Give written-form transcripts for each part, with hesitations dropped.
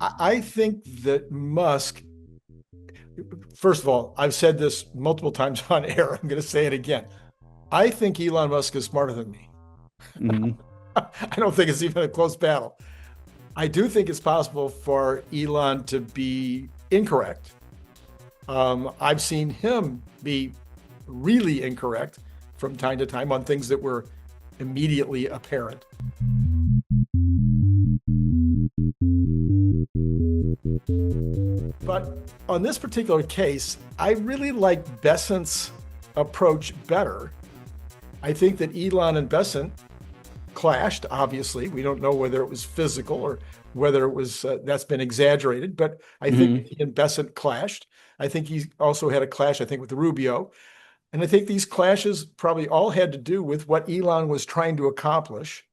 I think that Musk, first of all, I've said this multiple times on air. I'm going to say it again. I think Elon Musk is smarter than me. Hmm. I don't think it's even a close battle. I do think it's possible for Elon to be incorrect. I've seen him be really incorrect from time to time on things that were immediately apparent. But on this particular case, I really like Bessent's approach better. I think that Elon and Bessent clashed, obviously. We don't know whether it was physical or whether it was that's been exaggerated, but I think Hmm. he and Bessent clashed. I think he also had a clash, I think, with Rubio. And I think these clashes probably all had to do with what Elon was trying to accomplish.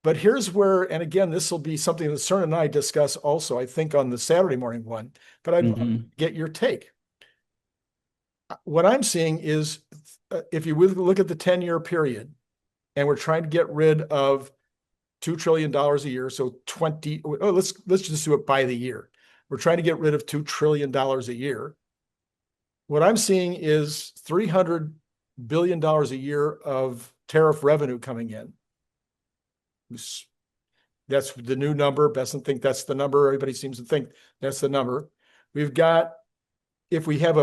But here's where, and again, this will be something that Cern and I discuss also, I think, on the Saturday morning one, but I'd love to Hmm. get your take. What I'm seeing is if you look at the 10-year period, and we're trying to get rid of $2 trillion a year, so 20, oh, let's just do it by the year. We're trying to get rid of $2 trillion a year. What I'm seeing is $300 billion a year of tariff revenue coming in. That's the new number. Doesn't think that's the number. Everybody seems to think that's the number. We've got, if we have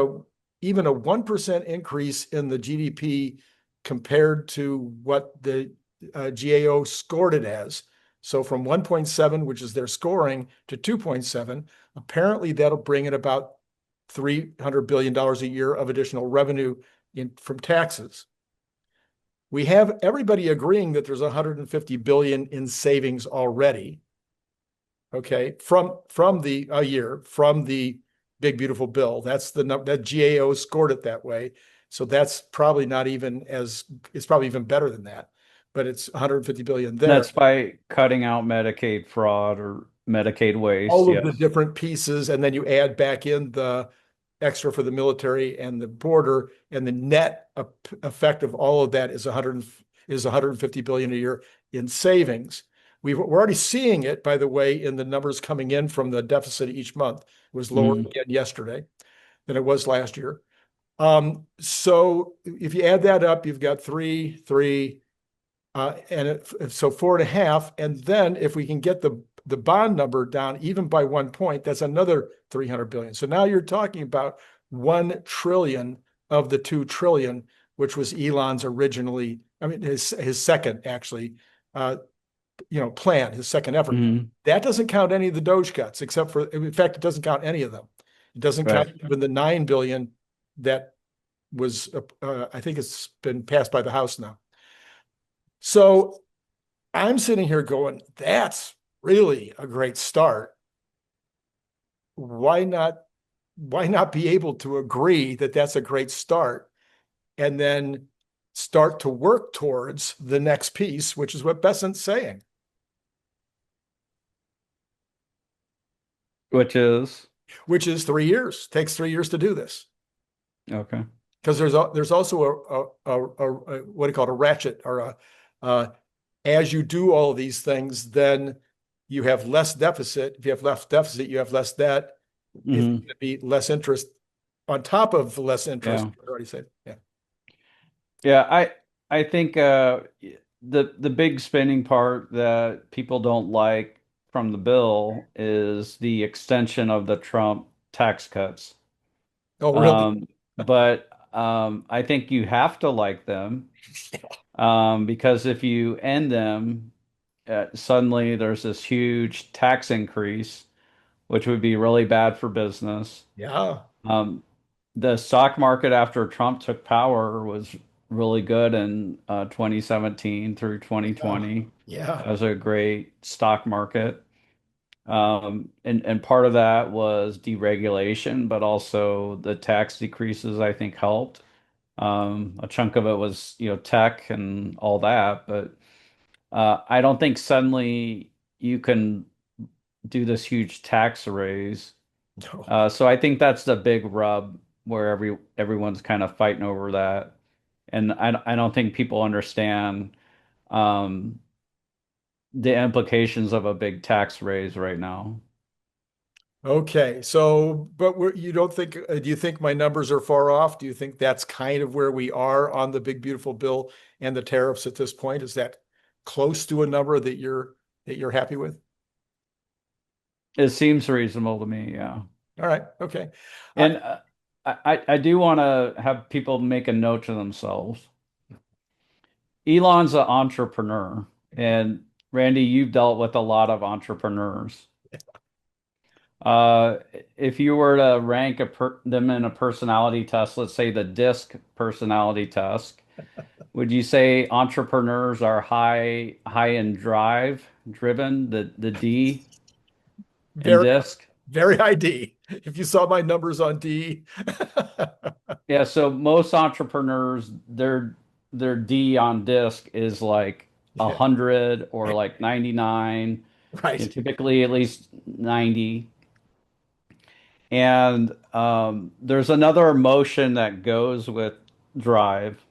even a 1% increase in the GDP compared to what the GAO scored it as, so from 1.7, which is their scoring, to 2.7, apparently that'll bring in about $300 billion a year of additional revenue from taxes. We have everybody agreeing that there's 150 billion in savings already. Okay, from the a year from the big beautiful bill. That's the number that GAO scored it that way. So that's probably not even as it's probably even better than that. But it's 150 billion there. That's by cutting out Medicaid fraud or Medicaid waste. All of the Yes. different pieces, and then you add back in the extra for the military and the border, and the net effect of all of that is 150 billion a year in savings. We're already seeing it, by the way, in the numbers coming in from the deficit each month. It was lower Hmm. again yesterday than it was last year. So if you add that up, you've got three, so 4.5. And then if we can get the bond number down even by 1 point, that's another 300 billion. So now you're talking about 1 trillion of the 2 trillion, which was Elon's originally, I mean, his second actually, plan, his second effort. Hmm. That doesn't count any of the Doge cuts, except for, in fact, it doesn't count any of them. It doesn't count Right. even the 9 billion that was, I think it's been passed by the House now. So I'm sitting here going, that's really a great start. Why not? Why not be able to agree that that's a great start and then start to work towards the next piece, which is what Bessent's saying, Which is which is 3 years. Takes 3 years to do this okay. because there's also a what do you call it, a ratchet or uh, as you do all of these things, then you have less deficit. If you have less deficit, you have less debt. It's Hmm. going to be less interest on top of the less interest. Yeah. I already said, yeah. Yeah, I think the big spending part that people don't like from the bill is the extension of the Trump tax cuts. Oh, really? Um, but I think you have to like them because if you end them, suddenly there's this huge tax increase, which would be really bad for business. Yeah. Um, the stock market after Trump took power was really good in 2017 through Yeah. 2020. Yeah. That was a great stock market. And part of that was deregulation, but also the tax decreases, I think, helped. A chunk of it was, tech and all that, but I don't think suddenly you can do this huge tax raise. No. So I think that's the big rub where everyone's kind of fighting over that. And I don't think people understand um, the implications of a big tax raise right now. Okay, so, but you don't think, do you think my numbers are far off? Do you think that's kind of where we are on the big beautiful bill and the tariffs at this point? Is that close to a number that you're happy with? It seems reasonable to me, yeah. All right, okay. And I do want to have people make a note to themselves. Elon's an entrepreneur, and Randy, you've dealt with a lot of entrepreneurs. Uh, if you were to rank them in a personality test, let's say the DISC personality test, would you say entrepreneurs are high in driven, the D in Very, DISC? very high D. If you saw my numbers on D. Yeah, so most entrepreneurs, their D on DISC is like Yeah, 100 or like 99, right. typically at least 90. And there's another emotion that goes with drive.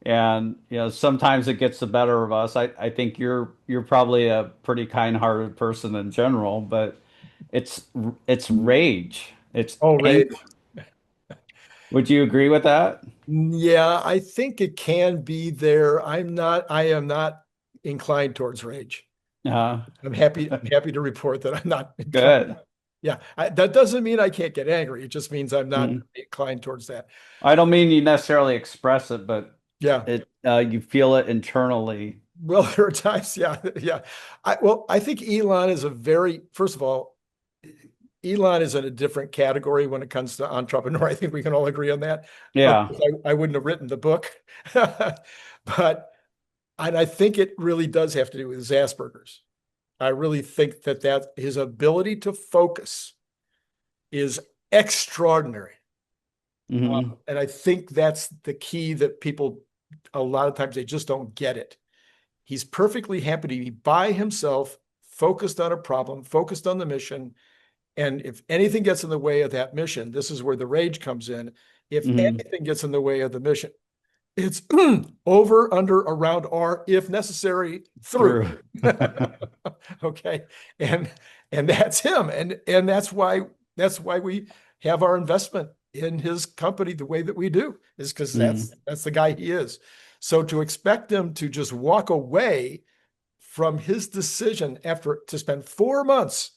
And sometimes it gets the better of us. I think you're probably a pretty kind-hearted person in general, but it's rage. It's Oh, anger. Ray. Would you agree with that? Yeah, I think it can be there. I am not inclined towards rage. Uh, I'm happy to report that I'm not inclined. Good. Yeah, that doesn't mean I can't get angry. It just means I'm not Mhm. inclined towards that. I don't mean you necessarily express it, but Yeah. you feel it internally. Well, there are times, yeah, yeah. I think Elon is first of all, Elon is in a different category when it comes to entrepreneur. I think we can all agree on that. Yeah. I wouldn't have written the book, but and I think it really does have to do with his Asperger's. I really think that his ability to focus is extraordinary. Hmm. And I think that's the key that people, a lot of times, they just don't get it. He's perfectly happy to be by himself, focused on a problem, focused on the mission. And if anything gets in the way of that mission, this is where the rage comes in. If Hmm. anything gets in the way of the mission, it's over, under, around, or if necessary, through. Through. Okay. And that's him. And that's why we have our investment in his company the way that we do, is because Mm. that's the guy he is. So to expect him to just walk away from his decision after to spend 4 months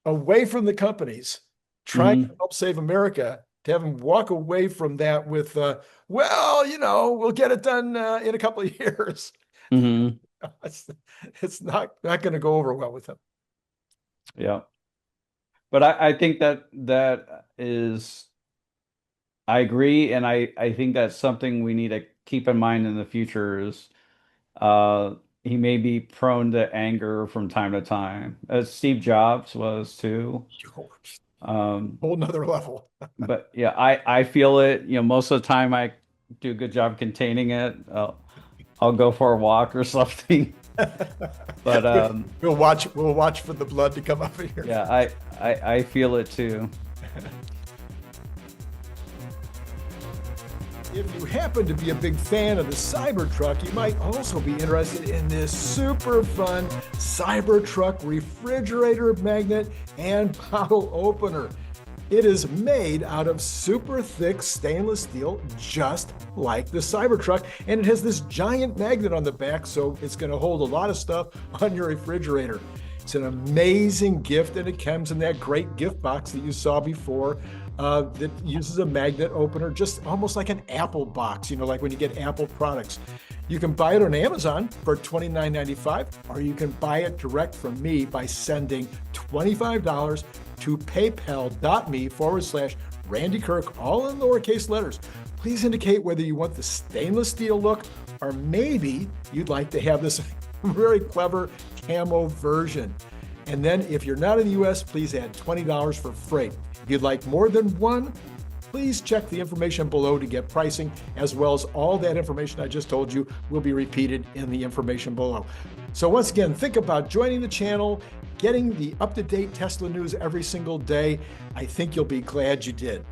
away from the companies trying to Hmm. help save America, to have him walk away from that with, well, we'll get it done in a couple of years. Hmm. It's not going to go over well with him. Yeah. But I think that is, I agree, and I think that's something we need to keep in mind in the future is uh he may be prone to anger from time to time, as Steve Jobs was too. Um, Whole nother level. but yeah, I feel it. Most of the time I do a good job containing it. I'll go for a walk or something. But We'll watch for the blood to come up here. yeah, I feel it too. If you happen to be a big fan of the Cybertruck, you might also be interested in this super fun Cybertruck refrigerator magnet and bottle opener. It is made out of super thick stainless steel, just like the Cybertruck, and it has this giant magnet on the back, so it's going to hold a lot of stuff on your refrigerator. It's an amazing gift, and it comes in that great gift box that you saw before that uses a magnet opener, just almost like an Apple box, like when you get Apple products. You can buy it on Amazon for $29.95, or you can buy it direct from me by sending $25 to paypal.me/Randy Kirk, all in lowercase letters. Please indicate whether you want the stainless steel look, or maybe you'd like to have this very clever camo version. And then if you're not in the US, please add $20 for freight. If you'd like more than one, please check the information below to get pricing, as well as all that information I just told you will be repeated in the information below. So once again, think about joining the channel, getting the up-to-date Tesla news every single day. I think you'll be glad you did.